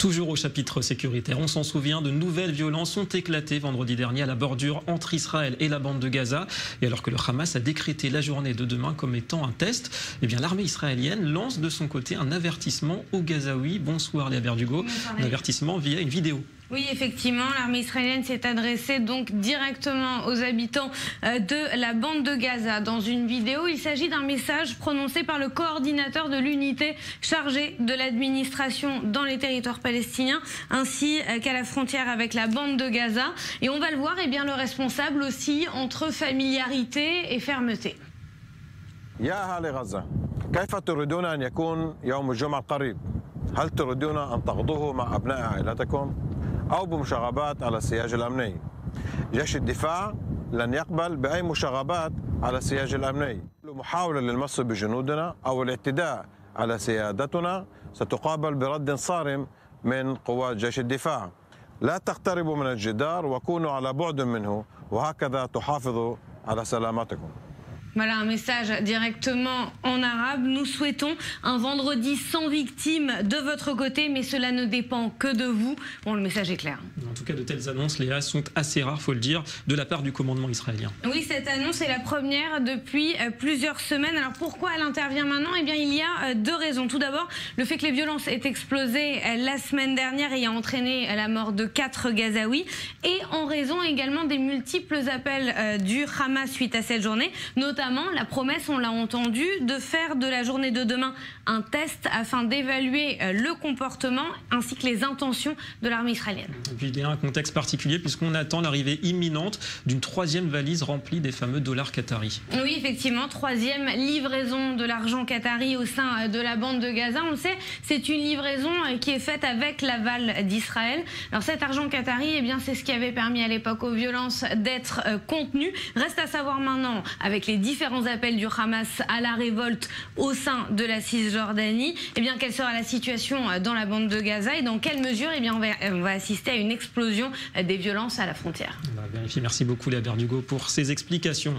Toujours au chapitre sécuritaire, on s'en souvient, de nouvelles violences ont éclaté vendredi dernier à la bordure entre Israël et la bande de Gaza. Et alors que le Hamas a décrété la journée de demain comme étant un test, eh bien l'armée israélienne lance de son côté un avertissement aux Gazaouis. Bonsoir Léa Berdugo, un avertissement via une vidéo. Oui, effectivement, l'armée israélienne s'est adressée donc directement aux habitants de la bande de Gaza. Dans une vidéo, il s'agit d'un message prononcé par le coordinateur de l'unité chargée de l'administration dans les territoires palestiniens, ainsi qu'à la frontière avec la bande de Gaza. Et on va le voir, eh bien, le responsable aussi entre familiarité et fermeté. يا أهل غزة، كيف تريدون أن يكون يوم الجمعة القريب؟ هل تريدون أن تقضوه مع أبناء عائلتكم أو بمشاغبات على السياج الأمني؟ جيش الدفاع لن يقبل بأي مشاغبات على السياج الأمني. محاولة للمس بجنودنا أو الاعتداء على سيادتنا ستقابل برد صارم من قوات جيش الدفاع. لا تقتربوا من الجدار وكونوا على بعد منه وهكذا تحافظوا على سلامتكم. Voilà un message directement en arabe. Nous souhaitons un vendredi sans victimes de votre côté, mais cela ne dépend que de vous. Bon, le message est clair. En tout cas, de telles annonces, Léa, sont assez rares, faut le dire, de la part du commandement israélien. Oui, cette annonce est la première depuis plusieurs semaines. Alors pourquoi elle intervient maintenant? Eh bien, il y a deux raisons. Tout d'abord, le fait que les violences aient explosé la semaine dernière ayant entraîné la mort de 4 Gazaouis, et en raison également des multiples appels du Hamas suite à cette journée, notamment la promesse, on l'a entendu, de faire de la journée de demain un test afin d'évaluer le comportement ainsi que les intentions de l'armée israélienne. Et puis il y a un contexte particulier puisqu'on attend l'arrivée imminente d'une troisième valise remplie des fameux dollars qataris. Oui, effectivement, troisième livraison de l'argent qatari au sein de la bande de Gaza. On le sait, c'est une livraison qui est faite avec l'aval d'Israël. Alors cet argent qatari, eh bien, c'est ce qui avait permis à l'époque aux violences d'être contenues. Reste à savoir maintenant, avec les différents appels du Hamas à la révolte au sein de la Cisjordanie, eh bien, quelle sera la situation dans la bande de Gaza et dans quelle mesure eh bien, on va assister à une explosion des violences à la frontière. On va vérifier. Merci beaucoup Léa Berdugo pour ces explications.